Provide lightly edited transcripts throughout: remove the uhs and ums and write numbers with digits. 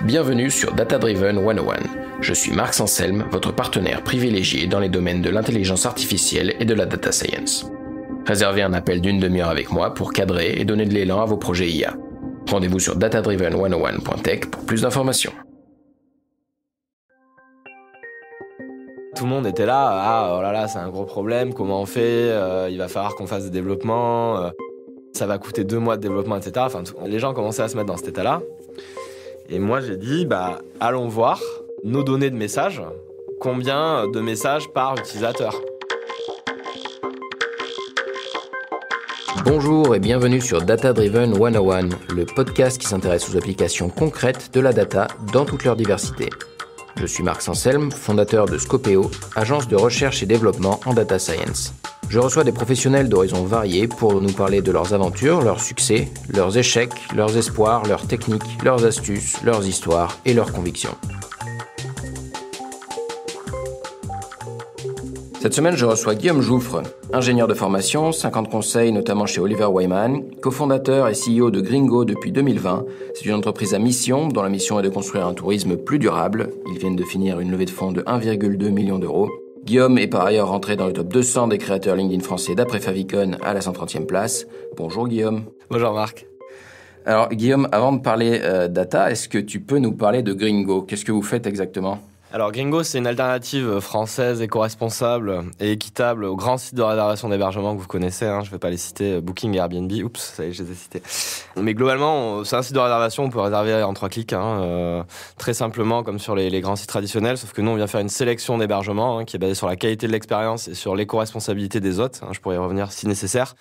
Bienvenue sur Data Driven 101. Je suis Marc Sanselme, votre partenaire privilégié dans les domaines de l'intelligence artificielle et de la data science. Réservez un appel d'une demi-heure avec moi pour cadrer et donner de l'élan à vos projets IA. Rendez-vous sur datadriven101.tech pour plus d'informations. Tout le monde était là, oh là là, c'est un gros problème, comment on fait, il va falloir qu'on fasse des développements, ça va coûter 2 mois de développement, etc. Enfin, les gens commençaient à se mettre dans cet état-là. Et moi, j'ai dit, allons voir nos données de messages, combien de messages par utilisateur. Bonjour et bienvenue sur Data Driven 101, le podcast qui s'intéresse aux applications concrètes de la data dans toute leur diversité. Je suis Marc Sanselme, fondateur de Scopeo, agence de recherche et développement en data science. Je reçois des professionnels d'horizons variés pour nous parler de leurs aventures, leurs succès, leurs échecs, leurs espoirs, leurs techniques, leurs astuces, leurs histoires et leurs convictions. Cette semaine, je reçois Guillaume Jouffre, ingénieur de formation, 50 conseils notamment chez Oliver Wyman, cofondateur et CEO de Gringo depuis 2020. C'est une entreprise à mission dont la mission est de construire un tourisme plus durable. Ils viennent de finir une levée de fonds de 1,2 million d'euros. Guillaume est par ailleurs rentré dans le top 200 des créateurs LinkedIn français d'après Favicon à la 130e place. Bonjour Guillaume. Bonjour Marc. Alors Guillaume, avant de parler data, est-ce que tu peux nous parler de Gringo ? Qu'est-ce que vous faites exactement ? Alors Gringo, c'est une alternative française éco-responsable et équitable aux grands sites de réservation d'hébergement que vous connaissez. Je ne vais pas les citer, Booking et Airbnb. Oups, ça y est, je les ai cités. Mais globalement, c'est un site de réservation, on peut réserver en 3 clics, très simplement comme sur les grands sites traditionnels, sauf que nous, on vient faire une sélection d'hébergements qui est basée sur la qualité de l'expérience et sur l'éco-responsabilité des hôtes. Je pourrais y revenir si nécessaire.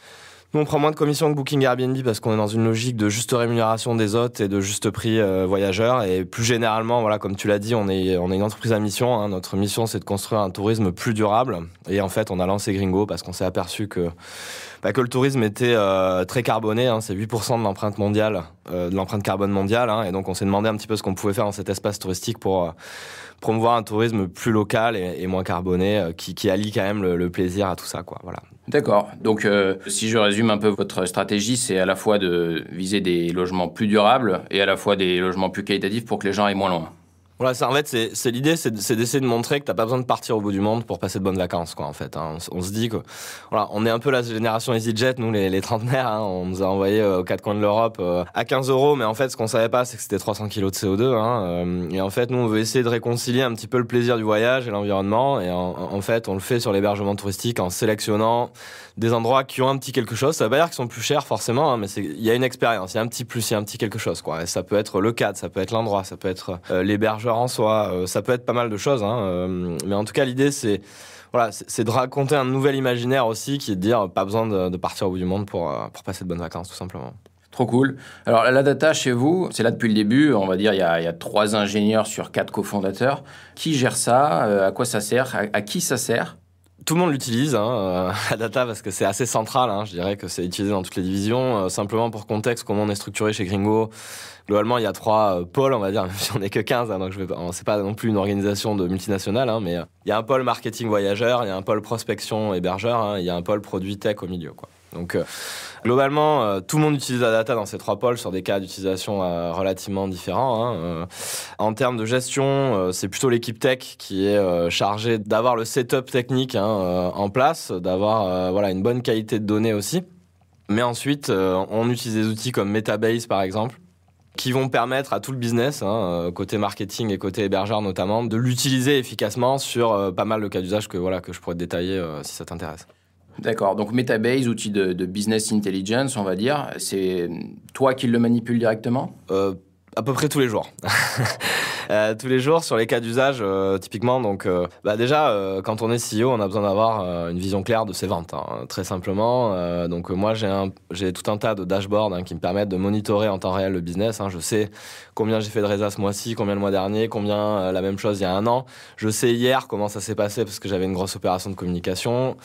Nous, on prend moins de commissions que Booking et Airbnb parce qu'on est dans une logique de juste rémunération des hôtes et de juste prix voyageurs. Et plus généralement, voilà, comme tu l'as dit, on est une entreprise à mission. Notre mission, c'est de construire un tourisme plus durable. Et en fait, on a lancé Gringo parce qu'on s'est aperçu que le tourisme était très carboné. C'est 8% de l'empreinte mondiale, de l'empreinte carbone mondiale. Et donc, on s'est demandé un petit peu ce qu'on pouvait faire dans cet espace touristique pour promouvoir un tourisme plus local et moins carboné, qui allie quand même le plaisir à tout ça, quoi. Voilà. D'accord. Donc, si je résume un peu votre stratégie, c'est à la fois de viser des logements plus durables et à la fois des logements plus qualitatifs pour que les gens aillent moins loin. Voilà, c'est l'idée, c'est d'essayer de montrer que t'as pas besoin de partir au bout du monde pour passer de bonnes vacances, quoi, en fait. On se dit que, voilà, on est un peu la génération EasyJet, nous, les trentenaires, on nous a envoyé aux 4 coins de l'Europe à 15 €, mais en fait, ce qu'on savait pas, c'est que c'était 300 kilos de CO2, et en fait, nous, on veut essayer de réconcilier un petit peu le plaisir du voyage et l'environnement, et en fait, on le fait sur l'hébergement touristique en sélectionnant des endroits qui ont un petit quelque chose. Ça veut pas dire qu'ils sont plus chers, forcément, mais il y a une expérience, il y a un petit plus, il y a un petit quelque chose, quoi. Et ça peut être le cadre, ça peut être l'endroit, ça peut être l'hébergeur en soi, ça peut être pas mal de choses, mais en tout cas l'idée c'est de raconter un nouvel imaginaire aussi, qui est de dire pas besoin de partir au bout du monde pour passer de bonnes vacances, tout simplement. Trop cool. Alors la data chez vous, c'est là depuis le début, on va dire il y a 3 ingénieurs sur 4 cofondateurs. Qui gère ça ? À quoi ça sert ? À qui ça sert ? Tout le monde l'utilise, la data, parce que c'est assez central. Je dirais que c'est utilisé dans toutes les divisions. Simplement pour contexte, comment on est structuré chez Gringo, globalement, il y a 3 pôles, on va dire, même si on n'est que 15, donc c'est pas non plus une organisation de multinationale, mais il y a un pôle marketing voyageur, il y a un pôle prospection hébergeur, il y a un pôle produit tech au milieu, quoi. Donc, globalement, tout le monde utilise la data dans ces 3 pôles sur des cas d'utilisation relativement différents. En termes de gestion, c'est plutôt l'équipe tech qui est chargée d'avoir le setup technique en place, d'avoir une bonne qualité de données aussi. Mais ensuite, on utilise des outils comme Metabase, par exemple, qui vont permettre à tout le business, côté marketing et côté hébergeur notamment, de l'utiliser efficacement sur pas mal de cas d'usage que je pourrais te détailler si ça t'intéresse. D'accord, donc Metabase, outil de business intelligence, on va dire, c'est toi qui le manipules directement ? À peu près tous les jours. Tous les jours sur les cas d'usage, typiquement. Donc, déjà, quand on est CEO, on a besoin d'avoir une vision claire de ses ventes, très simplement. Donc, moi, j'ai tout un tas de dashboards qui me permettent de monitorer en temps réel le business. Je sais combien j'ai fait de résas ce mois-ci, combien le mois dernier, combien la même chose il y a 1 an. Je sais hier comment ça s'est passé parce que j'avais une grosse opération de communication.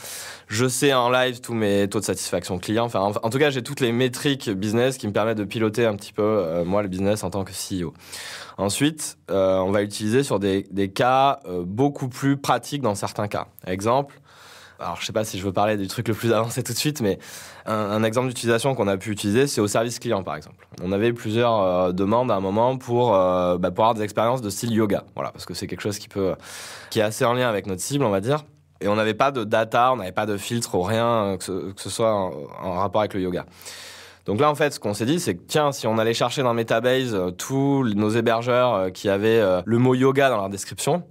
Je sais en live tous mes taux de satisfaction client. Enfin, en tout cas, j'ai toutes les métriques business qui me permettent de piloter un petit peu, moi, le business en tant que CEO. Ensuite, on va l'utiliser sur des cas beaucoup plus pratiques dans certains cas. Exemple, Alors, je sais pas si je veux parler du truc le plus avancé tout de suite, mais un exemple d'utilisation qu'on a pu utiliser, c'est au service client, par exemple. On avait plusieurs demandes à un moment pour avoir des expériences de style yoga. Voilà, parce que c'est quelque chose qui est assez en lien avec notre cible, on va dire. Et on n'avait pas de data, on n'avait pas de filtre ou rien que ce soit en rapport avec le yoga. Donc là, en fait, ce qu'on s'est dit, c'est que tiens, si on allait chercher dans Metabase tous nos hébergeurs qui avaient le mot yoga dans leur description,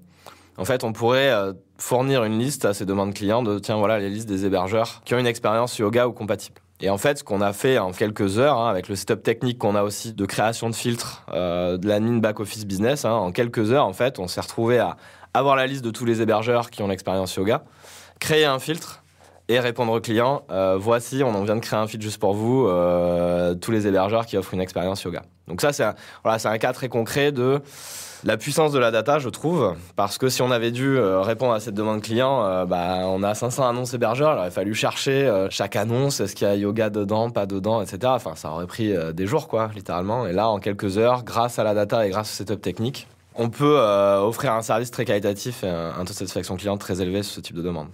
en fait, on pourrait fournir une liste à ces demandes clients de tiens, voilà les listes des hébergeurs qui ont une expérience yoga ou compatible. Et en fait, ce qu'on a fait en quelques heures, avec le setup technique qu'on a aussi de création de filtres, de l'admin back-office business, en quelques heures, en fait, on s'est retrouvé à avoir la liste de tous les hébergeurs qui ont l'expérience yoga, créer un filtre et répondre aux clients, voici, on en vient de créer un filtre juste pour vous, tous les hébergeurs qui offrent une expérience yoga. Donc ça, c'est un cas très concret de la puissance de la data, je trouve, parce que si on avait dû répondre à cette demande client, on a 500 annonces hébergeurs, il aurait fallu chercher chaque annonce, est-ce qu'il y a yoga dedans, pas dedans, etc. Enfin, ça aurait pris des jours, quoi, littéralement. Et là, en quelques heures, grâce à la data et grâce au setup technique, on peut offrir un service très qualitatif et un taux de satisfaction client très élevé sur ce type de demande.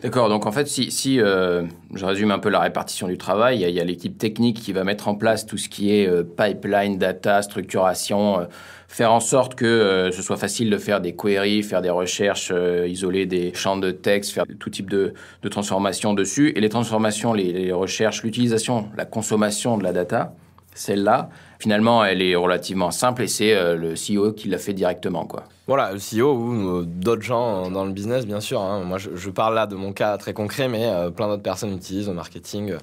D'accord, donc en fait, si je résume un peu la répartition du travail, il y a l'équipe technique qui va mettre en place tout ce qui est pipeline, data, structuration, faire en sorte que ce soit facile de faire des queries, faire des recherches, isoler des champs de texte, faire tout type de transformations dessus. Et les transformations, les recherches, l'utilisation, la consommation de la data, celle-là, finalement, elle est relativement simple et c'est le CEO qui l'a fait directement, quoi. Voilà, le CEO ou d'autres gens dans le business, bien sûr. Moi, je parle là de mon cas très concret, mais plein d'autres personnes l'utilisent au marketing,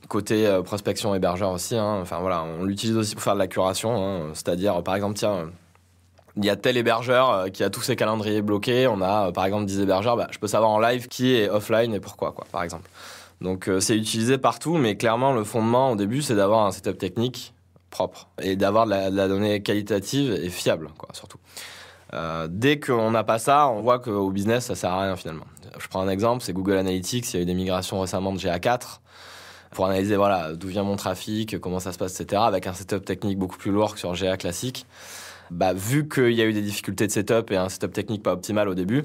côté prospection hébergeur aussi. Enfin, voilà, on l'utilise aussi pour faire de la curation. C'est-à-dire, par exemple, tiens, il y a tel hébergeur qui a tous ses calendriers bloqués. On a, par exemple, 10 hébergeurs. Je peux savoir en live qui est offline et pourquoi, quoi, par exemple. Donc, c'est utilisé partout, mais clairement, le fondement, au début, c'est d'avoir un setup technique propre et d'avoir de la donnée qualitative et fiable, quoi, surtout. Dès qu'on n'a pas ça, on voit qu'au business, ça sert à rien finalement. Je prends un exemple, c'est Google Analytics. Il y a eu des migrations récemment de GA4 pour analyser d'où vient mon trafic, comment ça se passe, etc. Avec un setup technique beaucoup plus lourd que sur GA classique. Vu qu'il y a eu des difficultés de setup et un setup technique pas optimal au début,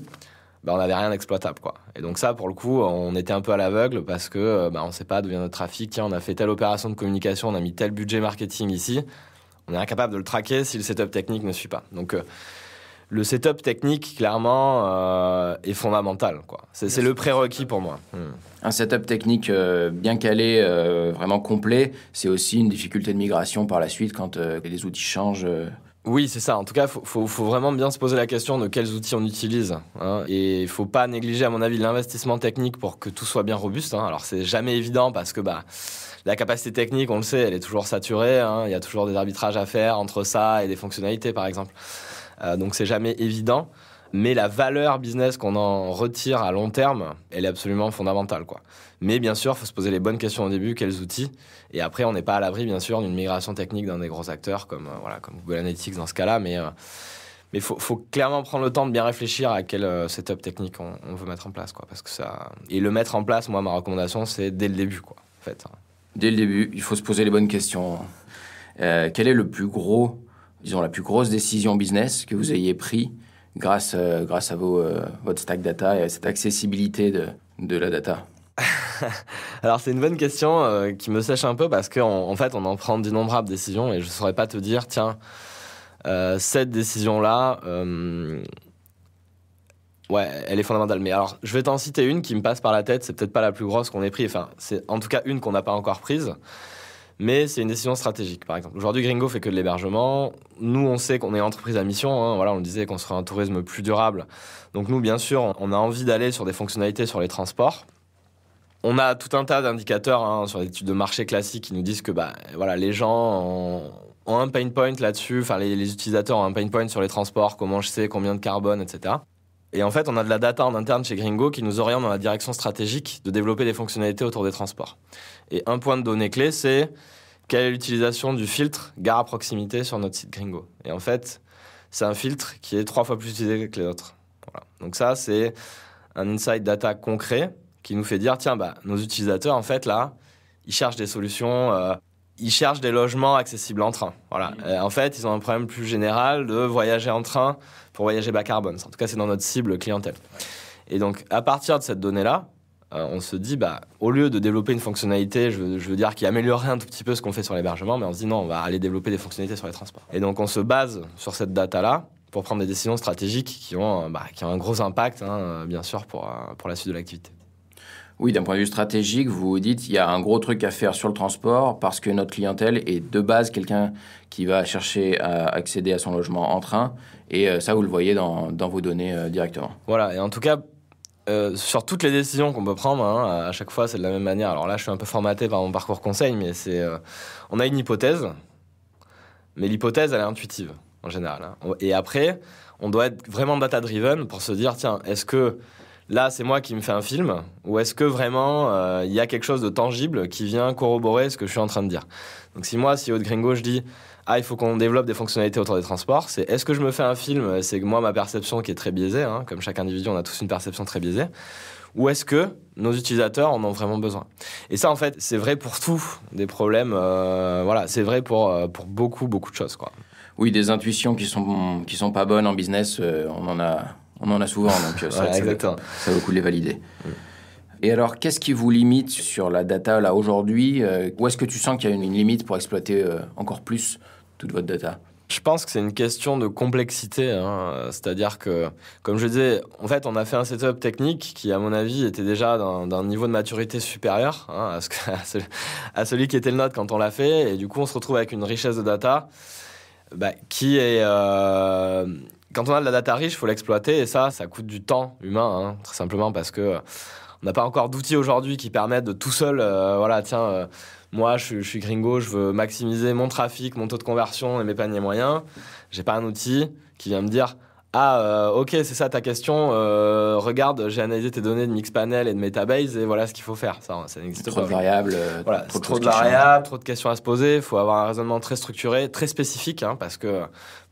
on n'avait rien d'exploitable, quoi. Et donc ça, pour le coup, on était un peu à l'aveugle parce que on ne sait pas d'où vient notre trafic. Tiens, on a fait telle opération de communication, on a mis tel budget marketing ici. On est incapable de le traquer si le setup technique ne suit pas. Donc le setup technique, clairement, est fondamental, quoi. C'est le prérequis pour moi. Un setup technique bien calé, vraiment complet, c'est aussi une difficulté de migration par la suite quand les outils changent. Oui, c'est ça. En tout cas, faut vraiment bien se poser la question de quels outils on utilise. Et il ne faut pas négliger, à mon avis, l'investissement technique pour que tout soit bien robuste. Alors, c'est jamais évident parce que la capacité technique, on le sait, elle est toujours saturée. Il y a toujours des arbitrages à faire entre ça et des fonctionnalités, par exemple. Donc, c'est jamais évident. Mais la valeur business qu'on en retire à long terme, elle est absolument fondamentale, quoi. Mais bien sûr, il faut se poser les bonnes questions au début, quels outils. Et après, on n'est pas à l'abri, bien sûr, d'une migration technique d'un des gros acteurs comme Google Analytics dans ce cas-là. Mais il faut clairement prendre le temps de bien réfléchir à quel setup technique on veut mettre en place, quoi. Parce que et le mettre en place, moi, ma recommandation, c'est dès le début, quoi, en fait. Dès le début, il faut se poser les bonnes questions. Quel est la plus grosse décision business que vous ayez prise grâce à votre stack data et à cette accessibilité de la data? Alors, c'est une bonne question qui me sèche un peu parce qu'en fait, on en prend d'innombrables décisions et je ne saurais pas te dire, tiens, cette décision-là, elle est fondamentale. Mais alors, je vais t'en citer une qui me passe par la tête. C'est peut-être pas la plus grosse qu'on ait prise. Enfin, c'est en tout cas une qu'on n'a pas encore prise. Mais c'est une décision stratégique, par exemple. Aujourd'hui, Gringo fait que de l'hébergement. Nous, on sait qu'on est une entreprise à mission. On disait qu'on serait un tourisme plus durable. Donc nous, bien sûr, on a envie d'aller sur des fonctionnalités sur les transports. On a tout un tas d'indicateurs sur les études de marché classiques qui nous disent que les gens ont un pain point là-dessus. Enfin, les utilisateurs ont un pain point sur les transports, comment je sais combien de carbone, etc. Et en fait, on a de la data en interne chez Gringo qui nous oriente dans la direction stratégique de développer des fonctionnalités autour des transports. Et un point de données clé, c'est quelle est l'utilisation du filtre gare à proximité sur notre site Gringo. Et en fait, c'est un filtre qui est 3 fois plus utilisé que les autres. Voilà. Donc ça, c'est un insight data concret qui nous fait dire, tiens, nos utilisateurs, en fait, là, ils cherchent des solutions, ils cherchent des logements accessibles en train. Voilà. En fait, ils ont un problème plus général de voyager en train pour voyager bas carbone. En tout cas, c'est dans notre cible clientèle. Et donc, à partir de cette donnée-là, on se dit, au lieu de développer une fonctionnalité, je veux dire, qui améliorerait un tout petit peu ce qu'on fait sur l'hébergement, mais on se dit non, on va aller développer des fonctionnalités sur les transports. Et donc, on se base sur cette data-là pour prendre des décisions stratégiques qui ont un gros impact, bien sûr, pour la suite de l'activité. Oui, d'un point de vue stratégique, vous vous dites il y a un gros truc à faire sur le transport parce que notre clientèle est de base quelqu'un qui va chercher à accéder à son logement en train. Et ça, vous le voyez dans vos données directement. Voilà, et en tout cas, sur toutes les décisions qu'on peut prendre, à chaque fois, c'est de la même manière. Alors là, je suis un peu formaté par mon parcours conseil, mais on a une hypothèse, mais l'hypothèse, elle est intuitive, en général. Et après, on doit être vraiment data-driven pour se dire, tiens, est-ce que là, c'est moi qui me fais un film, ou est-ce que vraiment, il y a quelque chose de tangible qui vient corroborer ce que je suis en train de dire? Donc si moi, CEO de Gringo, je dis, il faut qu'on développe des fonctionnalités autour des transports, c'est est-ce que je me fais un film, c'est moi, ma perception qui est très biaisée, comme chaque individu, on a tous une perception très biaisée, ou est-ce que nos utilisateurs en ont vraiment besoin? Et ça, en fait, c'est vrai pour tous des problèmes, c'est vrai pour beaucoup de choses, quoi. Oui, des intuitions qui sont pas bonnes en business, on en a souvent, donc voilà, exactement. Ça vaut le coup de les valider. Et alors, qu'est-ce qui vous limite sur la data là aujourd'hui? Où est-ce que tu sens qu'il y a une limite pour exploiter encore plus toute votre data? Je pense que c'est une question de complexité, c'est-à-dire que, comme je disais, en fait, on a fait un setup technique qui, à mon avis, était déjà d'un niveau de maturité supérieur à celui qui était le nôtre quand on l'a fait, et du coup, on se retrouve avec une richesse de data qui est... Quand on a de la data riche, il faut l'exploiter, et ça coûte du temps humain, très simplement parce que on n'a pas encore d'outils aujourd'hui qui permettent de tout seul, moi je suis Gringo, je veux maximiser mon trafic, mon taux de conversion et mes paniers moyens. J'ai pas un outil qui vient me dire ok, c'est ça ta question, regarde, j'ai analysé tes données de Mixpanel et de Metabase et voilà ce qu'il faut faire. Ça n'existe pas. Trop de variables, trop de variables, trop de questions à se poser. Il faut avoir un raisonnement très structuré, très spécifique, parce que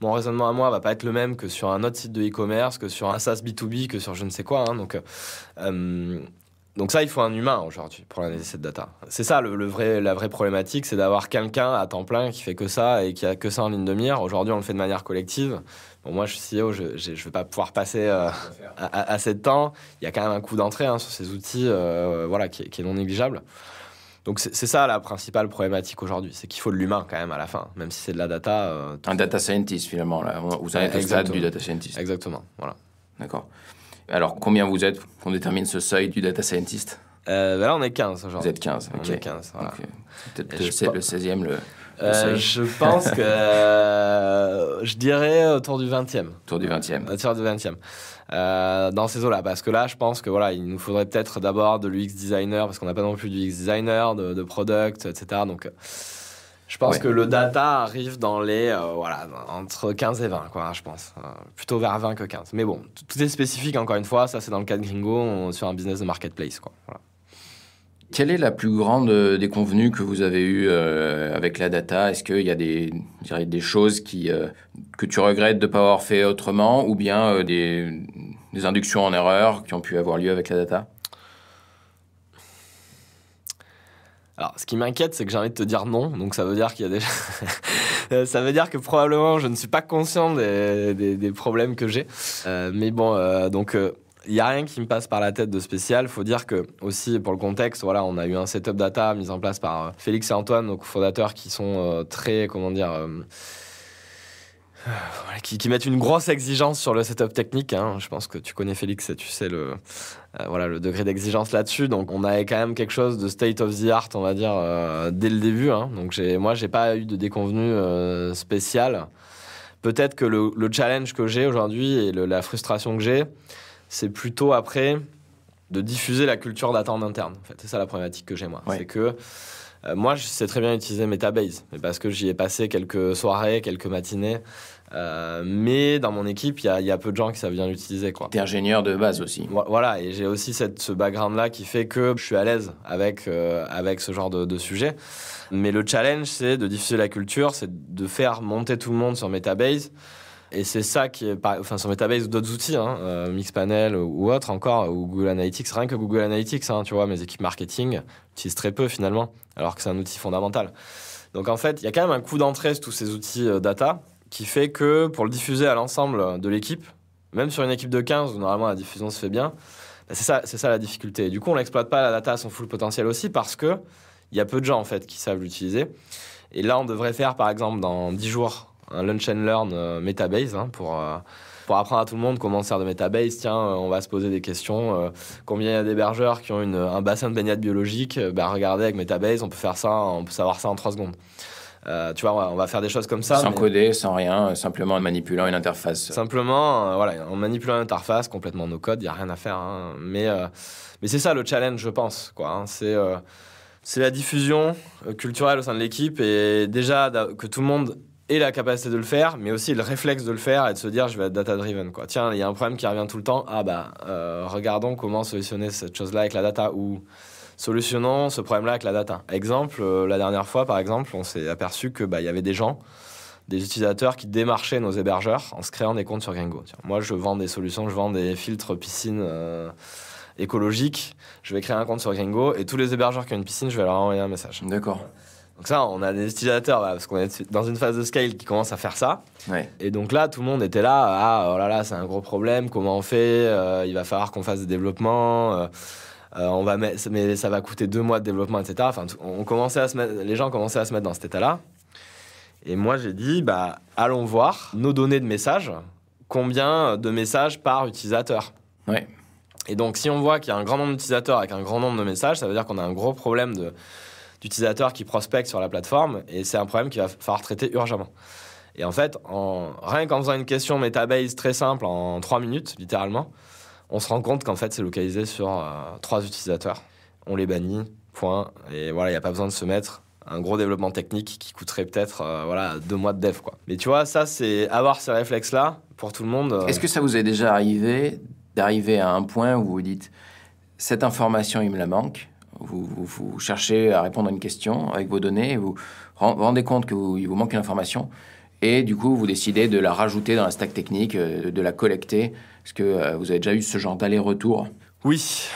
mon raisonnement à moi va pas être le même que sur un autre site de e-commerce, que sur un SaaS B2B, que sur je ne sais quoi. Donc ça, il faut un humain aujourd'hui pour analyser cette data. C'est ça la vraie problématique, c'est d'avoir quelqu'un à temps plein qui fait que ça et qui a que ça en ligne de mire. Aujourd'hui, on le fait de manière collective. Bon, moi, je suis CEO, je vais pas pouvoir passer assez de temps. Il y a quand même un coût d'entrée sur ces outils qui est non négligeable. Donc c'est ça la principale problématique aujourd'hui, c'est qu'il faut de l'humain quand même à la fin, même si c'est de la data. Un data scientist finalement, là. Vous êtes au stade du data scientist. Exactement, voilà. D'accord. Alors, combien vous êtes qu'on détermine ce seuil du data scientist? Là, on est 15 aujourd'hui. Vous êtes 15, ok. On est 15, voilà. Okay. Peut-être le 16e, le seuil. Je pense que je dirais autour du 20e. Autour du 20e. Autour du 20e. Dans ces eaux-là, parce que là, je pense que il nous faudrait peut-être d'abord de l'UX designer, parce qu'on n'a pas non plus du UX designer, de product, etc. Donc, je pense que le data arrive dans les entre 15 et 20, quoi, je pense. Plutôt vers 20 que 15. Mais bon, tout est spécifique, encore une fois. Ça, c'est dans le cas de Gringo, sur un business de marketplace, quoi. Voilà. Quelle est la plus grande déconvenue que vous avez eue avec la data? Est-ce qu'il y a des choses que tu regrettes de ne pas avoir fait autrement, ou bien des inductions en erreur qui ont pu avoir lieu avec la data? Alors, ce qui m'inquiète, c'est que j'ai envie de te dire non. Donc, ça veut dire qu'il y a déjà... ça veut dire que probablement, je ne suis pas conscient des problèmes que j'ai. Mais bon, il n'y a rien qui me passe par la tête de spécial. Il faut dire que, aussi, pour le contexte, on a eu un setup data mis en place par Félix et Antoine, nos cofondateurs, qui sont très, qui mettent une grosse exigence sur le setup technique. Je pense que tu connais Félix et tu sais le degré d'exigence là-dessus. Donc, on avait quand même quelque chose de state of the art, on va dire, dès le début. Donc, j'ai pas eu de déconvenue spéciale. Peut-être que le challenge que j'ai aujourd'hui et la frustration que j'ai, c'est plutôt après de diffuser la culture data en interne. En fait, c'est ça la problématique que j'ai, moi. Ouais. C'est que moi, je sais très bien utiliser Metabase, parce que j'y ai passé quelques soirées, quelques matinées. Mais dans mon équipe, il y a peu de gens qui savent bien l'utiliser, quoi. T'es ingénieur de base aussi. Voilà, et j'ai aussi ce background-là qui fait que je suis à l'aise avec ce genre de sujet. Mais le challenge, c'est de diffuser la culture, c'est de faire monter tout le monde sur Metabase. Et c'est ça qui est, sur Metabase ou d'autres outils, Mixpanel ou autres encore, ou Google Analytics. Rien que Google Analytics, tu vois, mes équipes marketing utilisent très peu finalement, alors que c'est un outil fondamental. Donc en fait, il y a quand même un coût d'entrée sur tous ces outils data qui fait que pour le diffuser à l'ensemble de l'équipe, Même sur une équipe de 15 où normalement la diffusion se fait bien, bah, c'est ça la difficulté. Et du coup, on n'exploite pas la data à son full potentiel aussi parce qu'il y a peu de gens en fait qui savent l'utiliser. Et là, on devrait faire par exemple dans 10 jours un Lunch and Learn Metabase pour apprendre à tout le monde comment faire de Metabase. Tiens, on va se poser des questions. Combien il y a d'hébergeurs qui ont un bassin de baignade biologique? Regardez, avec Metabase, on peut faire ça, on peut savoir ça en 3 secondes. Tu vois, on va faire des choses comme ça. Sans coder, sans rien, simplement en manipulant une interface. Simplement, en manipulant une interface, complètement no code, il n'y a rien à faire. Hein. Mais c'est ça le challenge, je pense. C'est la diffusion culturelle au sein de l'équipe et déjà que tout le monde ait la capacité de le faire, mais aussi le réflexe de le faire et de se dire je vais être data-driven. Tiens, il y a un problème qui revient tout le temps. Regardons comment solutionner cette chose-là avec la data ou solutionnons ce problème-là avec la data. Exemple, la dernière fois, par exemple, on s'est aperçu que y avait des gens, des utilisateurs qui démarchaient nos hébergeurs en se créant des comptes sur Gringo. Tiens, moi, je vends des solutions, je vends des filtres piscine écologiques. Je vais créer un compte sur Gringo et tous les hébergeurs qui ont une piscine, je vais leur envoyer un message. D'accord. Donc ça, on a des utilisateurs, parce qu'on est dans une phase de scale qui commence à faire ça. Ouais. Et donc là, tout le monde était là, oh là là, c'est un gros problème, comment on fait? Il va falloir qu'on fasse des développements. Mais ça va coûter 2 mois de développement, etc. Enfin, les gens commençaient à se mettre dans cet état-là. Et moi, j'ai dit, allons voir nos données de messages, combien de messages par utilisateur. Ouais. Et donc, si on voit qu'il y a un grand nombre d'utilisateurs avec un grand nombre de messages, ça veut dire qu'on a un gros problème d'utilisateurs qui prospectent sur la plateforme, et c'est un problème qu'il va falloir traiter urgemment. Et en fait, rien qu'en faisant une question Metabase très simple, en 3 minutes, littéralement, on se rend compte qu'en fait, c'est localisé sur 3 utilisateurs. On les bannit, point. Et voilà, il n'y a pas besoin de se mettre un gros développement technique qui coûterait peut-être 2 mois de dev, quoi. Mais tu vois, ça, c'est avoir ces réflexes-là pour tout le monde. Est-ce que ça vous est déjà arrivé d'arriver à un point où vous dites cette information, il me la manque? Vous cherchez à répondre à une question avec vos données, vous vous rendez compte qu'il vous manque une information et du coup, vous décidez de la rajouter dans la stack technique, de la collecter. Est-ce que vous avez déjà eu ce genre d'aller-retour? Oui.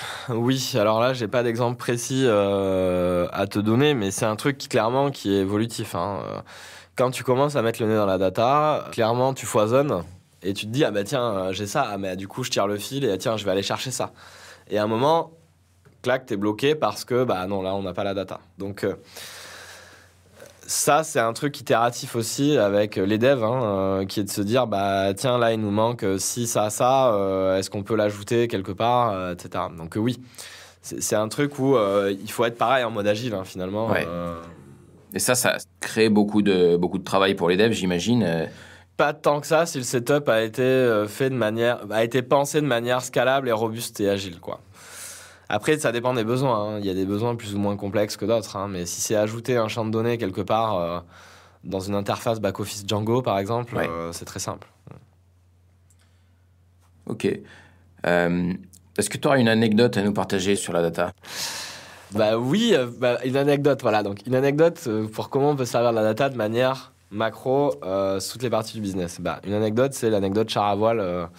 Alors là, j'ai pas d'exemple précis à te donner, mais c'est un truc qui est évolutif. Hein. Quand tu commences à mettre le nez dans la data, clairement, tu foisonnes et tu te dis tiens, j'ai ça, mais du coup, je tire le fil et tiens, je vais aller chercher ça. Et à un moment, clac, t'es bloqué parce que non, là, on n'a pas la data. Donc ça, c'est un truc itératif aussi avec les devs, qui est de se dire, tiens, là, il nous manque ci, ça, est-ce qu'on peut l'ajouter quelque part, etc. Donc oui, c'est un truc où il faut être pareil en mode agile, finalement. Ouais. Et ça crée beaucoup de travail pour les devs, j'imagine. Pas tant que ça, si le setup a été pensé de manière scalable et robuste et agile, quoi. Après, ça dépend des besoins. Il y a des besoins plus ou moins complexes que d'autres. Mais si c'est ajouter un champ de données quelque part dans une interface back-office Django, par exemple, c'est très simple. Ok. Est-ce que tu auras une anecdote à nous partager sur la data? Oui, une anecdote. Voilà. Donc, une anecdote pour comment on peut servir de la data de manière macro sous toutes les parties du business. Une anecdote, c'est l'anecdote char à voile.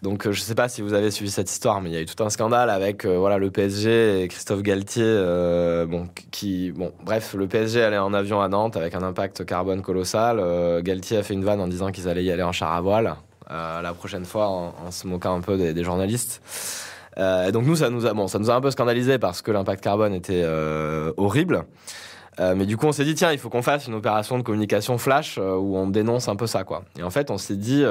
Donc, je ne sais pas si vous avez suivi cette histoire, mais il y a eu tout un scandale avec le PSG et Christophe Galtier. Bref, le PSG allait en avion à Nantes avec un impact carbone colossal. Galtier a fait une vanne en disant qu'ils allaient y aller en char à voile la prochaine fois, en se moquant un peu des journalistes. Et donc, nous, ça nous a un peu scandalisé parce que l'impact carbone était horrible. Mais du coup, on s'est dit, tiens, il faut qu'on fasse une opération de communication flash où on dénonce un peu ça, quoi. Et en fait, on s'est dit...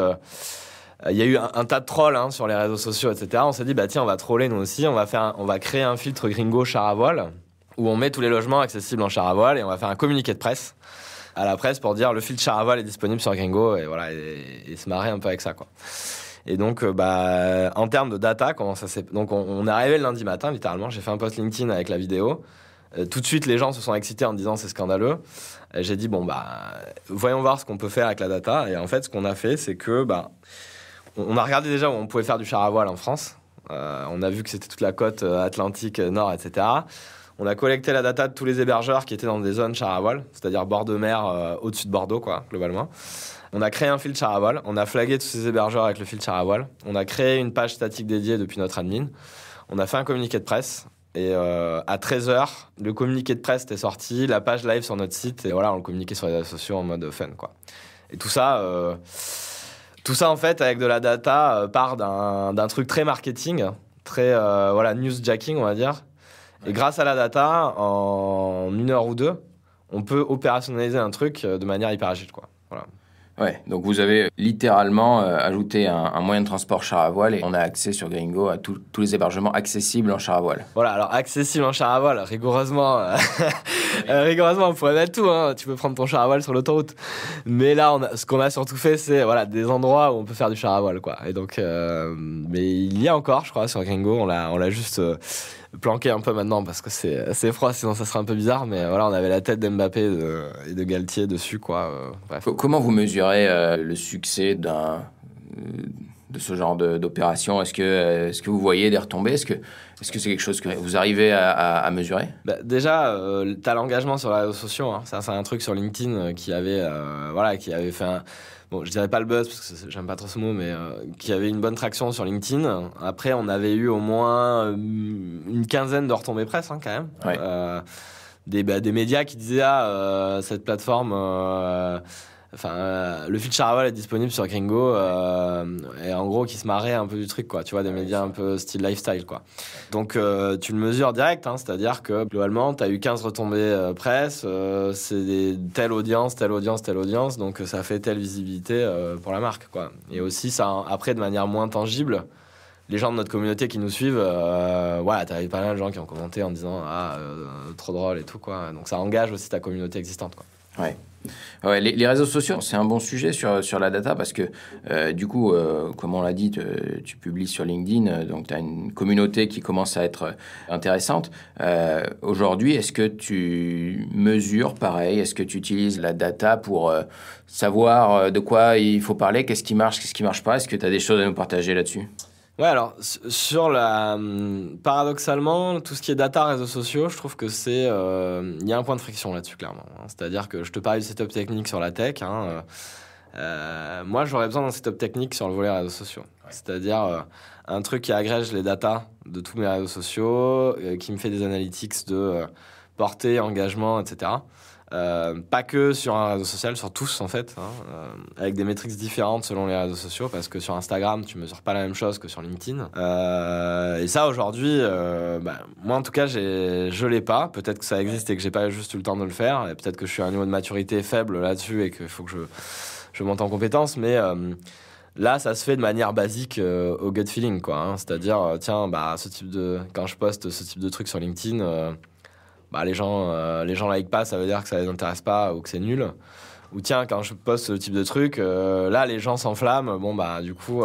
il y a eu un tas de trolls sur les réseaux sociaux, etc. On s'est dit, tiens, on va troller nous aussi. On va créer un filtre Gringo char à voile où on met tous les logements accessibles en char à voile et on va faire un communiqué de presse à la presse pour dire le filtre char à voile est disponible sur Gringo et voilà, et se marrer un peu avec ça, quoi. Et donc, en termes de data, comment ça s'est... Donc, on est arrivé le lundi matin, littéralement. J'ai fait un post LinkedIn avec la vidéo. Tout de suite, les gens se sont excités en disant c'est scandaleux. Et j'ai dit, voyons voir ce qu'on peut faire avec la data. Et en fait, ce qu'on a fait, c'est que... on a regardé déjà où on pouvait faire du char à voile en France. On a vu que c'était toute la côte atlantique nord, etc. On a collecté la data de tous les hébergeurs qui étaient dans des zones char à voile, c'est-à-dire bord de mer au-dessus de Bordeaux, quoi, globalement. On a créé un filtre char à voile. On a flagué tous ces hébergeurs avec le filtre char à voile. On a créé une page statique dédiée depuis notre admin. On a fait un communiqué de presse. Et à 13h, le communiqué de presse était sorti, la page live sur notre site. Et voilà, on le communiquait sur les réseaux sociaux en mode fun, quoi. Et tout ça... Tout ça, en fait, avec de la data, part d'un truc très marketing, très newsjacking, on va dire. Ouais. Et grâce à la data, en 1 heure ou 2, on peut opérationnaliser un truc de manière hyper agile, quoi. Voilà. Ouais, donc vous avez littéralement ajouté un moyen de transport char à voile et on a accès sur Gringo à tous les hébergements accessibles en char à voile. Voilà, alors accessible en char à voile, rigoureusement, rigoureusement on pourrait mettre tout, hein. Tu peux prendre ton char à voile sur l'autoroute. Mais là, ce qu'on a surtout fait, c'est des endroits où on peut faire du char à voile, quoi. Et donc, mais il y a encore, je crois, sur Gringo, on l'a juste planqué un peu maintenant parce que c'est froid, sinon ça serait un peu bizarre. Mais voilà, on avait la tête d'Mbappé et de Galtier dessus, quoi. Bref. Comment vous mesurez le succès de ce genre d'opération? Est-ce que vous voyez des retombées? Est-ce que c'est quelque chose que vous arrivez à mesurer? Déjà, tu as l'engagement sur les réseaux sociaux. Hein. Ça, c'est un truc sur LinkedIn qui avait fait un... Bon, je dirais pas le buzz, parce que j'aime pas trop ce mot, mais qui avait une bonne traction sur LinkedIn. Après, on avait eu au moins une quinzaine de retombées presse, hein, quand même. Ouais. Des médias qui disaient cette plateforme... le feed char à voile est disponible sur Gringo et en gros qui se marrait un peu du truc, quoi. Tu vois, des médias un peu style lifestyle, quoi. Donc tu le mesures direct, hein, c'est-à-dire que globalement tu as eu 15 retombées presse, c'est telle audience, donc ça fait telle visibilité pour la marque, quoi. Et aussi ça, après, de manière moins tangible, les gens de notre communauté qui nous suivent, t'as pas mal de gens qui ont commenté en disant trop drôle et tout, quoi. Donc ça engage aussi ta communauté existante, quoi. Ouais, les réseaux sociaux, c'est un bon sujet sur la data parce que du coup, comme on l'a dit, tu publies sur LinkedIn, donc tu as une communauté qui commence à être intéressante. Aujourd'hui, est-ce que tu mesures pareil? Est-ce que tu utilises la data pour savoir de quoi il faut parler, qu'est-ce qui marche pas? Est-ce que tu as des choses à nous partager là-dessus? Ouais, alors, paradoxalement, tout ce qui est data, réseaux sociaux, je trouve que il y a un point de friction là-dessus, clairement. C'est-à-dire que je te parlais du setup technique sur la tech, hein, moi, j'aurais besoin d'un setup technique sur le volet réseaux sociaux. Ouais. C'est-à-dire un truc qui agrège les datas de tous mes réseaux sociaux, qui me fait des analytics de portée, engagement, etc. Pas que sur un réseau social, sur tous en fait, hein, avec des métriques différentes selon les réseaux sociaux, parce que sur Instagram tu mesures pas la même chose que sur LinkedIn, et ça aujourd'hui moi en tout cas je l'ai pas. Peut-être que ça existe et que j'ai pas juste eu le temps de le faire, et peut-être que je suis à un niveau de maturité faible là-dessus et qu'il faut que je monte en compétences, mais là ça se fait de manière basique au gut feeling, quoi, hein. C'est-à-dire quand je poste ce type de truc sur LinkedIn, les gens like pas, ça veut dire que ça les intéresse pas ou que c'est nul. Ou tiens, quand je poste ce type de truc, là les gens s'enflamment. Du coup,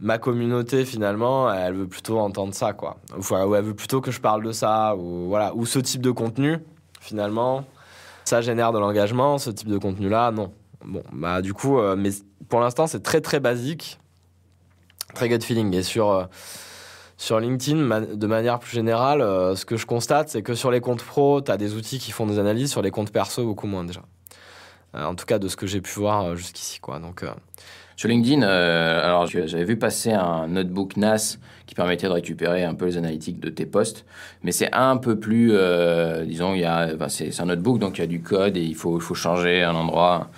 ma communauté finalement, elle veut plutôt entendre ça, quoi. Ou elle veut plutôt que je parle de ça, ou ce type de contenu finalement, ça génère de l'engagement. Ce type de contenu-là, non. Du coup, mais pour l'instant, c'est très très basique, très gut feeling. Et sur LinkedIn, de manière plus générale, ce que je constate, c'est que sur les comptes pro, tu as des outils qui font des analyses, sur les comptes perso, beaucoup moins déjà. En tout cas, de ce que j'ai pu voir jusqu'ici, quoi. Donc, sur LinkedIn, alors j'avais vu passer un notebook NAS qui permettait de récupérer un peu les analytics de tes posts, mais c'est un peu plus, disons, c'est un notebook, donc il y a du code et il faut changer un endroit,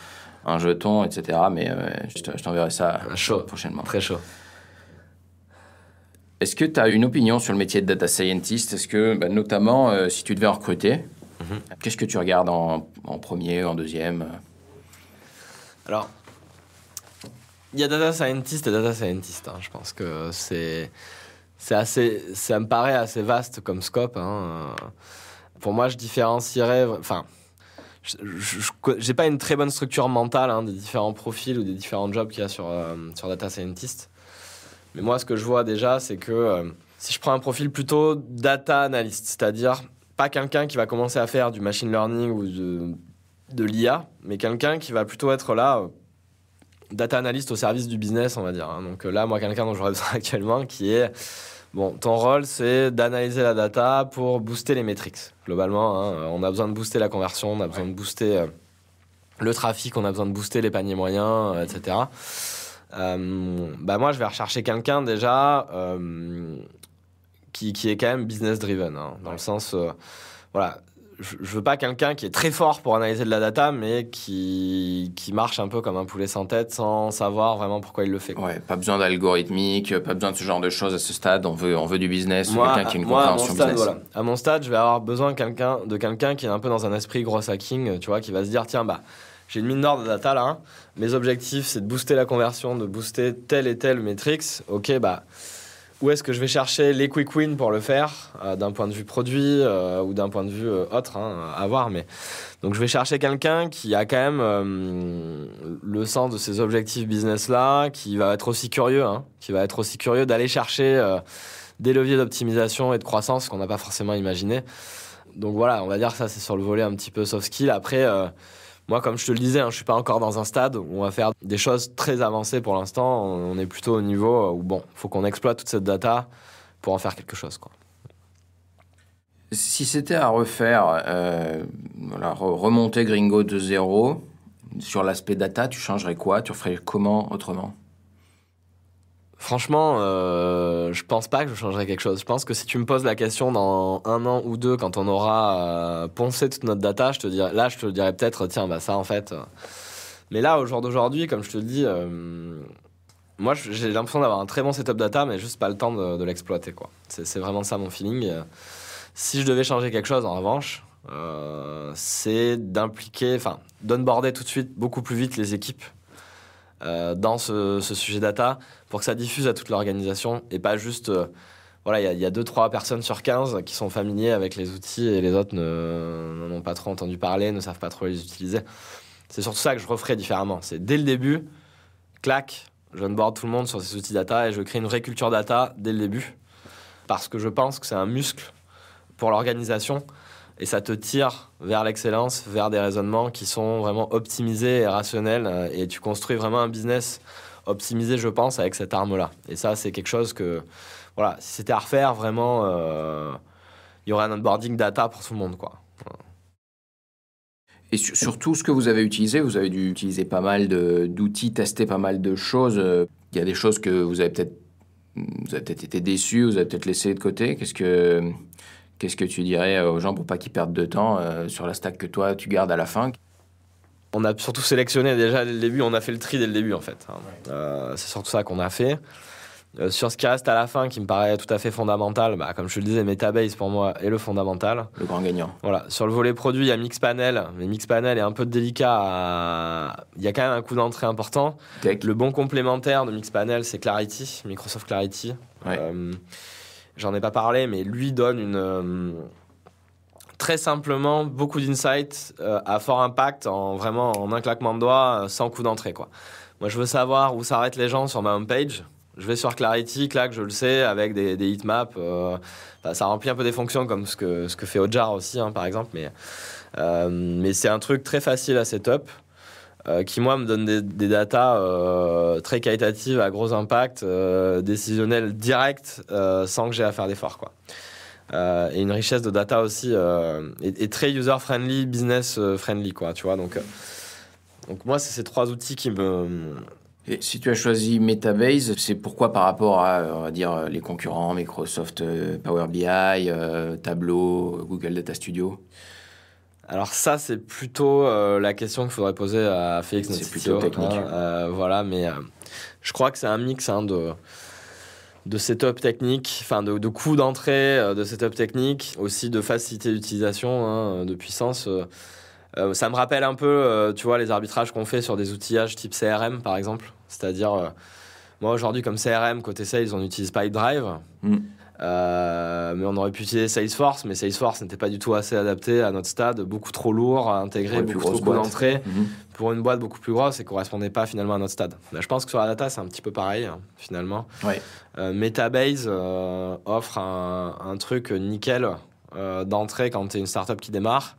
un jeton, etc. Mais je t'enverrai ça prochainement. Très chaud. Est-ce que tu as une opinion sur le métier de data scientist? Est-ce que, notamment, si tu devais en recruter, qu'est-ce que tu regardes en premier, en deuxième? Alors, il y a data scientist et data scientist, hein. Je pense que ça me paraît assez vaste comme scope, hein. Pour moi, je différencierais... j'ai pas une très bonne structure mentale, hein, des différents profils ou des différents jobs qu'il y a sur data scientist. Mais moi, ce que je vois déjà, c'est que si je prends un profil plutôt data analyst, c'est-à-dire pas quelqu'un qui va commencer à faire du machine learning ou de l'IA, mais quelqu'un qui va plutôt être là, data analyst au service du business, on va dire, hein. Donc là, moi, quelqu'un dont j'aurais besoin actuellement, qui est... ton rôle, c'est d'analyser la data pour booster les métriques. Globalement, hein, on a besoin de booster la conversion, on a besoin de booster le trafic, on a besoin de booster les paniers moyens, etc. Moi, je vais rechercher quelqu'un déjà qui est quand même business driven, hein, dans le sens, je veux pas quelqu'un qui est très fort pour analyser de la data, mais qui marche un peu comme un poulet sans tête, sans savoir vraiment pourquoi il le fait, quoi. Ouais, pas besoin d'algorithmique, pas besoin de ce genre de choses à ce stade. On veut du business, quelqu'un qui a une compréhension business. Voilà. À mon stade, je vais avoir besoin de quelqu'un qui est un peu dans un esprit gros hacking, tu vois, qui va se dire, tiens, j'ai une mine d'or de data là, hein. Mes objectifs, c'est de booster la conversion, de booster telle et telle métrique. Ok, où est-ce que je vais chercher les quick wins pour le faire, d'un point de vue produit ou d'un point de vue autre, hein, à voir. Mais donc je vais chercher quelqu'un qui a quand même le sens de ces objectifs business là, qui va être aussi curieux, d'aller chercher des leviers d'optimisation et de croissance qu'on n'a pas forcément imaginé. Donc voilà, on va dire que ça c'est sur le volet un petit peu soft skill. Après, moi, comme je te le disais, je suis pas encore dans un stade où on va faire des choses très avancées pour l'instant. On est plutôt au niveau où, faut qu'on exploite toute cette data pour en faire quelque chose, quoi. Si c'était à refaire, remonter Gringo de zéro, sur l'aspect data, tu changerais quoi? Tu ferais comment autrement? Franchement, je pense pas que je changerais quelque chose. Je pense que si tu me poses la question dans 1 an ou 2, quand on aura poncé toute notre data, je te dirais peut-être, tiens, ça en fait. Mais là, au jour d'aujourd'hui, comme je te le dis, moi j'ai l'impression d'avoir un très bon setup data, mais juste pas le temps de l'exploiter, quoi. C'est vraiment ça mon feeling. Si je devais changer quelque chose, en revanche, c'est d'onboarder tout de suite beaucoup plus vite les équipes dans ce sujet data pour que ça diffuse à toute l'organisation et pas juste il y a 2-3 personnes sur 15 qui sont familiers avec les outils et les autres n'en ont pas trop entendu parler, ne savent pas trop les utiliser. C'est surtout ça que je referais différemment. C'est dès le début, clac, je onboard tout le monde sur ces outils data et je crée une vraie culture data dès le début parce que je pense que c'est un muscle pour l'organisation. Et ça te tire vers l'excellence, vers des raisonnements qui sont vraiment optimisés et rationnels. Et tu construis vraiment un business optimisé, je pense, avec cette arme-là. Et ça, c'est quelque chose que, si c'était à refaire, vraiment, il y aurait un onboarding data pour tout le monde, quoi. Et sur tout ce que vous avez dû utiliser pas mal d'outils, tester pas mal de choses. Il y a des choses que vous avez peut-être été déçus, vous avez peut-être laissé de côté. Qu'est-ce que tu dirais aux gens pour pas qu'ils perdent de temps sur la stack que toi, tu gardes à la fin? On a surtout sélectionné déjà dès le début, on a fait le tri dès le début en fait. C'est surtout ça qu'on a fait. Sur ce qui reste à la fin, qui me paraît tout à fait fondamental, comme je te le disais, Metabase pour moi est le fondamental. Le grand gagnant. Voilà. Sur le volet produit, il y a Mixpanel, mais Mixpanel est un peu délicat. Il y a quand même un coût d'entrée important. Le bon complémentaire de Mixpanel, c'est Clarity, Microsoft Clarity. Ouais. J'en ai pas parlé, mais lui donne très simplement beaucoup d'insights à fort impact en un claquement de doigts sans coût d'entrée, quoi. Moi, je veux savoir où s'arrêtent les gens sur ma homepage. Je vais sur Clarity, clac, je le sais, avec des heatmaps. Ça remplit un peu des fonctions comme ce que fait Hotjar aussi, par exemple. Mais c'est un truc très facile à setup. Qui, moi, me donne des datas très qualitatives, à gros impact, décisionnels directs, sans que j'ai à faire d'efforts, quoi. Et une richesse de data aussi, et très user-friendly, business-friendly, quoi, tu vois. Donc moi, c'est ces 3 outils qui me... Et si tu as choisi Metabase, c'est pourquoi par rapport à, on va dire, les concurrents, Microsoft Power BI, Tableau, Google Data Studio? Alors ça, c'est plutôt la question qu'il faudrait poser à Félix, notre CTO. C'est CTO, plutôt technique. Mais je crois que c'est un mix de setup technique, de coût d'entrée, de setup technique, aussi de facilité d'utilisation, de puissance. Ça me rappelle un peu, tu vois, les arbitrages qu'on fait sur des outillages type CRM, par exemple. C'est-à-dire, moi, aujourd'hui, comme CRM, côté sales, on utilise Pipedrive. Mais on aurait pu utiliser Salesforce, mais Salesforce n'était pas du tout assez adapté à notre stade, beaucoup trop lourd à intégrer, beaucoup trop coût d'entrée pour une boîte beaucoup plus grosse et correspondait pas finalement à notre stade. Là, je pense que sur la data, c'est un petit peu pareil, finalement. Ouais. Metabase offre un truc nickel d'entrée quand tu es une startup qui démarre.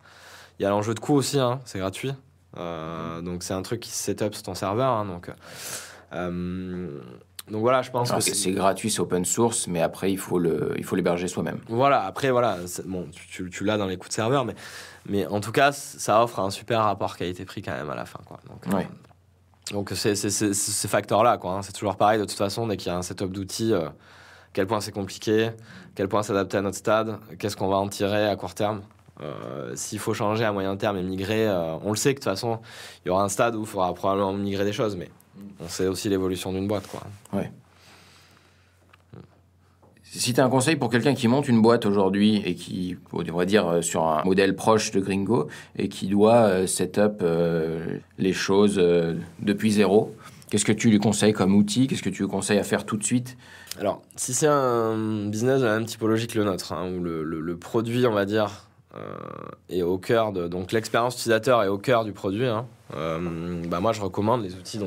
Il y a l'enjeu de coût aussi, c'est gratuit. Donc c'est un truc qui se set up sur ton serveur. Donc voilà, je pense que c'est gratuit, c'est open source, mais après il faut l'héberger soi-même. Voilà, après tu l'as dans les coûts de serveur, mais en tout cas ça offre un super rapport qualité-prix quand même à la fin, quoi. Donc c'est ces facteurs-là, quoi. C'est toujours pareil de toute façon dès qu'il y a un setup d'outils. Quel point c'est compliqué, quel point s'adapter à notre stade, qu'est-ce qu'on va en tirer à court terme. S'il faut changer à moyen terme et migrer, on le sait que de toute façon, il y aura un stade où il faudra probablement migrer des choses, mais on sait aussi l'évolution d'une boîte, quoi. Ouais. Si tu as un conseil pour quelqu'un qui monte une boîte aujourd'hui et qui, on va dire, sur un modèle proche de Gringo et qui doit set up les choses depuis zéro, qu'est-ce que tu lui conseilles comme outil? Qu'est-ce que tu lui conseilles à faire tout de suite? Alors, si c'est un business de la même typologie que le nôtre, hein, où le produit, on va dire, est au cœur donc l'expérience utilisateur est au cœur du produit, hein, moi, je recommande les outils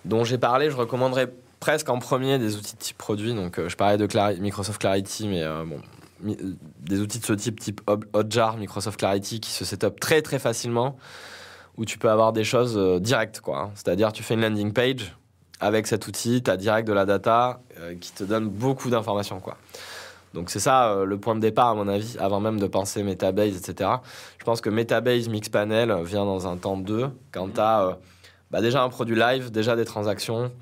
dont j'ai parlé. Je recommanderais presque en premier des outils de type produit. Donc, je parlais de Microsoft Clarity, mais des outils de ce type Hotjar, Microsoft Clarity, qui se set-up très, très facilement, où tu peux avoir des choses directes, quoi, hein. C'est-à-dire, tu fais une landing page, avec cet outil, tu as direct de la data qui te donne beaucoup d'informations, quoi. Donc, c'est ça le point de départ, à mon avis, avant même de penser Metabase, etc. Je pense que Metabase Mixpanel vient dans un temps 2, quand tu as déjà un produit live, déjà des transactions.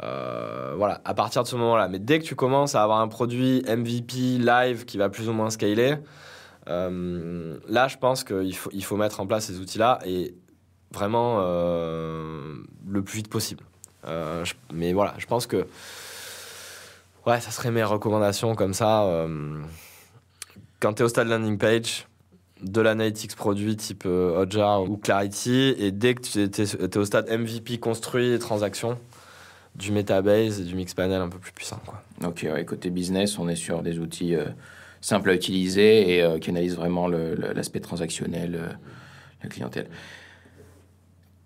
Voilà, à partir de ce moment-là. Mais dès que tu commences à avoir un produit MVP live qui va plus ou moins scaler, là, je pense qu'il faut mettre en place ces outils-là et vraiment le plus vite possible. Mais voilà, je pense que ça serait mes recommandations comme ça. Quand tu es au stade landing page, de l'analytics produit type Hotjar ou Clarity, et dès que tu es au stade MVP construit et transaction, du Metabase et du Mixpanel un peu plus puissant, quoi. Ok, ouais, côté business, on est sur des outils simples à utiliser et qui analysent vraiment l'aspect transactionnel, la clientèle.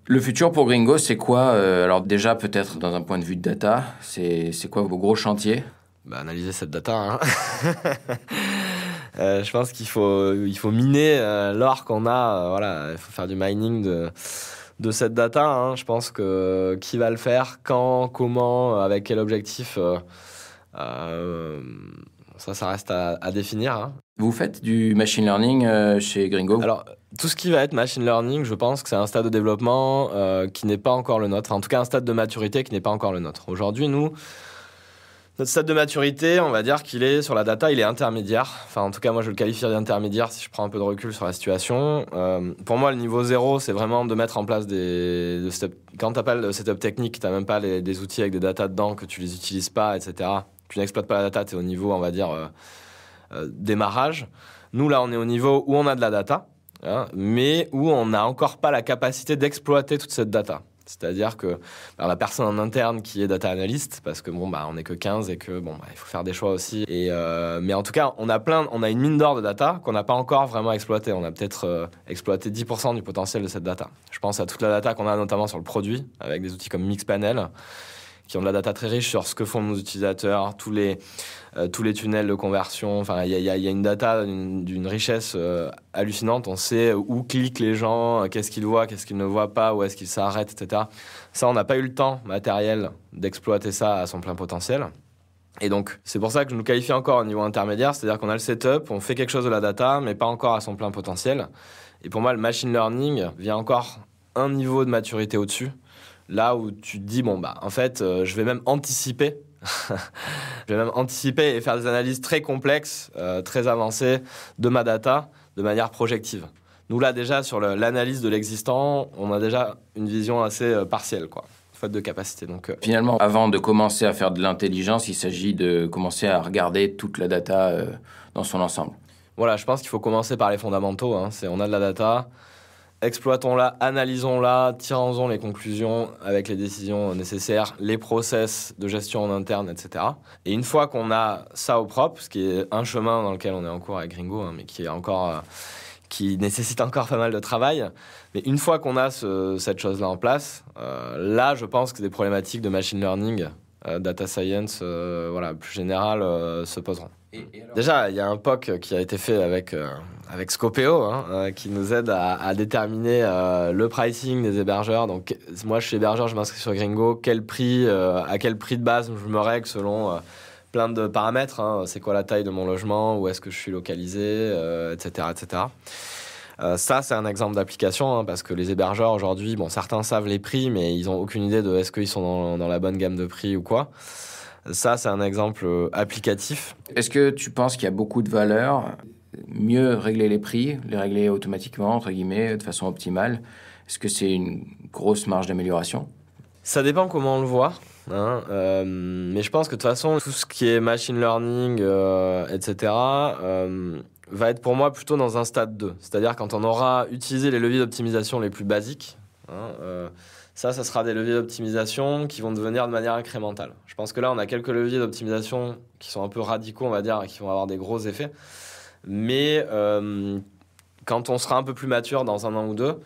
Le futur pour Gringo, c'est quoi? Alors déjà, peut-être dans un point de vue de data, c'est quoi vos gros chantiers? Analyser cette data, hein. Je pense qu'il faut miner l'or qu'on a. Voilà, il faut faire du mining de cette data, hein. Je pense que qui va le faire, quand, comment, avec quel objectif, ça reste à définir, hein. Vous faites du machine learning chez Gringo? Alors, tout ce qui va être machine learning, je pense que c'est un stade de développement qui n'est pas encore le nôtre. En tout cas, un stade de maturité qui n'est pas encore le nôtre. Aujourd'hui, notre stade de maturité, on va dire qu'il est sur la data, il est intermédiaire. Enfin, en tout cas, moi, je le qualifie d'intermédiaire si je prends un peu de recul sur la situation. Pour moi, le niveau 0, c'est vraiment de mettre en place des setup. Quand tu n'as pas le setup technique, tu n'as même pas des outils avec des data dedans, que tu les utilises pas, etc. Tu n'exploites pas la data, tu es au niveau, on va dire, démarrage. Nous, là, on est au niveau où on a de la data, hein, mais où on n'a encore pas la capacité d'exploiter toute cette data. C'est-à-dire que la personne en interne qui est data analyst, parce que on n'est que 15 et que il faut faire des choix aussi. Mais en tout cas, on a une mine d'or de data qu'on n'a pas encore vraiment exploitée. On a peut-être exploité 10% du potentiel de cette data. Je pense à toute la data qu'on a notamment sur le produit, avec des outils comme Mixpanel, qui ont de la data très riche sur ce que font nos utilisateurs, tous les tunnels de conversion. Enfin, il y a une data d'une richesse hallucinante. On sait où cliquent les gens, qu'est-ce qu'ils voient, qu'est-ce qu'ils ne voient pas, où est-ce qu'ils s'arrêtent, etc. Ça, on n'a pas eu le temps matériel d'exploiter ça à son plein potentiel. Et donc, c'est pour ça que je nous qualifie encore au niveau intermédiaire, c'est-à-dire qu'on a le setup, on fait quelque chose de la data, mais pas encore à son plein potentiel. Et pour moi, le machine learning vient encore un niveau de maturité au-dessus. Là où tu te dis, en fait, je vais même anticiper. Je vais même anticiper et faire des analyses très complexes, très avancées de ma data de manière projective. Nous, là, déjà, sur l'analyse de l'existant, on a déjà une vision assez partielle, quoi, faute de capacité. Donc, Finalement, avant de commencer à faire de l'intelligence, il s'agit de commencer à regarder toute la data dans son ensemble. Voilà, je pense qu'il faut commencer par les fondamentaux, hein. On a de la data, exploitons-la, analysons-la, tirons-en les conclusions avec les décisions nécessaires, les process de gestion en interne, etc. Et une fois qu'on a ça au propre, ce qui est un chemin dans lequel on est en cours avec Gringo, hein, mais qui nécessite encore pas mal de travail, mais une fois qu'on a cette chose-là en place, là, je pense que des problématiques de machine learning, data science, plus générales, se poseront. Déjà, il y a un POC qui a été fait avec Scopeo, hein, qui nous aide à déterminer le pricing des hébergeurs. Donc, moi, je suis hébergeur, je m'inscris sur Gringo. À quel prix de base je me règle selon plein de paramètres, hein. C'est quoi la taille de mon logement, où est-ce que je suis localisé, etc., etc. Ça, c'est un exemple d'application, hein, parce que les hébergeurs, aujourd'hui, certains savent les prix, mais ils n'ont aucune idée de est-ce qu'ils sont dans la bonne gamme de prix ou quoi. Ça, c'est un exemple applicatif. Est-ce que tu penses qu'il y a beaucoup de valeur mieux régler les prix, les régler automatiquement, entre guillemets, de façon optimale? Est-ce que c'est une grosse marge d'amélioration? Ça dépend comment on le voit. Mais je pense que de toute façon, tout ce qui est machine learning, etc., va être pour moi plutôt dans un stade 2. C'est-à-dire quand on aura utilisé les leviers d'optimisation les plus basiques, ça sera des leviers d'optimisation qui vont devenir de manière incrémentale. Je pense que là, on a quelques leviers d'optimisation qui sont un peu radicaux, on va dire, et qui vont avoir des gros effets. Mais quand on sera un peu plus mature dans un an ou deux,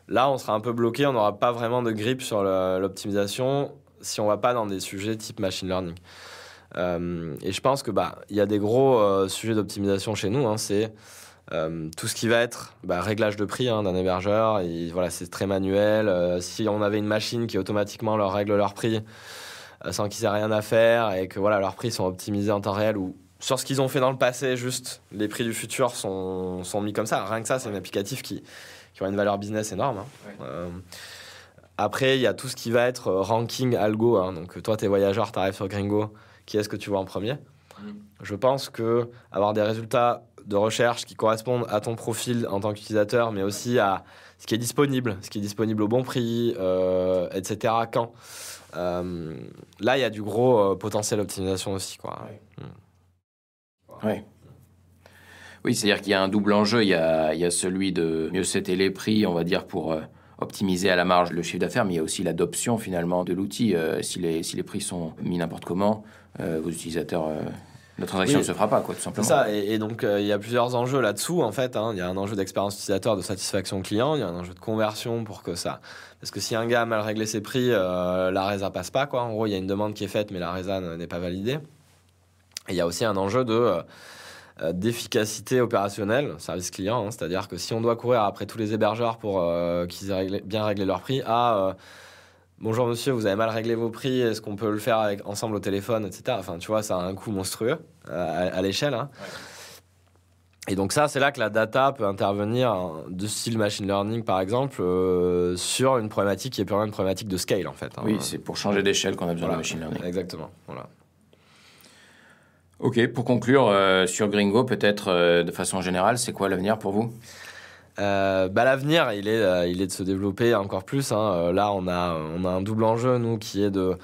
là, on sera un peu bloqué, on n'aura pas vraiment de grip sur l'optimisation si on ne va pas dans des sujets type machine learning. Et je pense que y a des gros sujets d'optimisation chez nous. C'est tout ce qui va être réglage de prix d'un hébergeur. Et, voilà, c'est très manuel. Si on avait une machine qui automatiquement leur règle leur prix sans qu'ils aient rien à faire et que voilà, leurs prix sont optimisés en temps réel ou sur ce qu'ils ont fait dans le passé, juste les prix du futur sont mis comme ça. Rien que ça, c'est un applicatif qui aura une valeur business énorme. Ouais. Après, il y a tout ce qui va être ranking algo. Donc, toi, t'es voyageur, t'arrives sur Gringo. Qui est-ce que tu vois en premier ? Je pense que avoir des résultats de recherche qui correspondent à ton profil en tant qu'utilisateur, mais aussi à ce qui est disponible au bon prix, etc. Quand là, il y a du gros potentiel d'optimisation aussi, quoi. Ouais. Oui, c'est-à-dire qu'il y a un double enjeu. Il y a celui de mieux setter les prix, on va dire, pour optimiser à la marge le chiffre d'affaires, mais il y a aussi l'adoption finalement de l'outil. Si les prix sont mis n'importe comment, vos utilisateurs, la transaction ne se fera pas, quoi, tout simplement. C'est ça, et donc il y a plusieurs enjeux là-dessous, en fait. Il y a un enjeu d'expérience utilisateur, de satisfaction client, il y a un enjeu de conversion pour que ça... Parce que si un gars a mal réglé ses prix, la résa passe pas, quoi. En gros, il y a une demande qui est faite, mais la résa n'est pas validée. Et il y a aussi un enjeu d'efficacité opérationnelle, service client, c'est-à-dire que si on doit courir après tous les hébergeurs pour qu'ils aient bien réglé leur prix, bonjour monsieur, vous avez mal réglé vos prix, est-ce qu'on peut le faire ensemble au téléphone, etc. Enfin, tu vois, ça a un coût monstrueux à l'échelle. Ouais. Et donc ça, c'est là que la data peut intervenir de style machine learning, par exemple, sur une problématique qui est purement une problématique de scale, en fait. Oui, c'est pour changer d'échelle qu'on a besoin de machine learning. Exactement, voilà. Ok, pour conclure, sur Gringo, peut-être de façon générale, c'est quoi l'avenir pour vous ? L'avenir, il est de se développer encore plus. Là, on a un double enjeu, nous, qui est de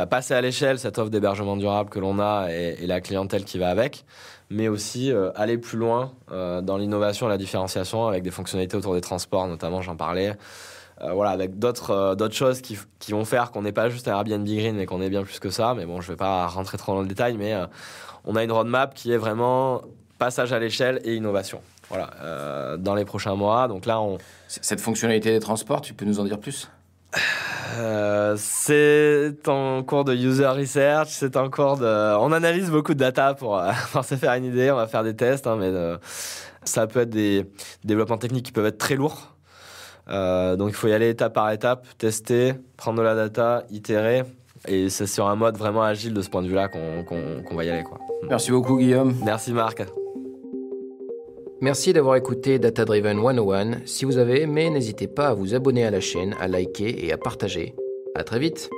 passer à l'échelle cette offre d'hébergement durable que l'on a et la clientèle qui va avec, mais aussi aller plus loin dans l'innovation et la différenciation avec des fonctionnalités autour des transports, notamment, j'en parlais. Avec d'autres choses qui vont faire qu'on n'est pas juste un Airbnb Green, mais qu'on est bien plus que ça. Mais bon, je ne vais pas rentrer trop dans le détail, mais on a une roadmap qui est vraiment passage à l'échelle et innovation. Voilà, dans les prochains mois. Donc là, Cette fonctionnalité des transports, tu peux nous en dire plus ? C'est en cours de user research, c'est en cours de... On analyse beaucoup de data pour se faire une idée, on va faire des tests, mais ça peut être des développements techniques qui peuvent être très lourds. Donc il faut y aller étape par étape, tester, prendre de la data, itérer. Et c'est sur un mode vraiment agile de ce point de vue-là qu'on va y aller, quoi. Merci beaucoup, Guillaume. Merci, Marc. Merci d'avoir écouté Data Driven 101. Si vous avez aimé, n'hésitez pas à vous abonner à la chaîne, à liker et à partager. À très vite.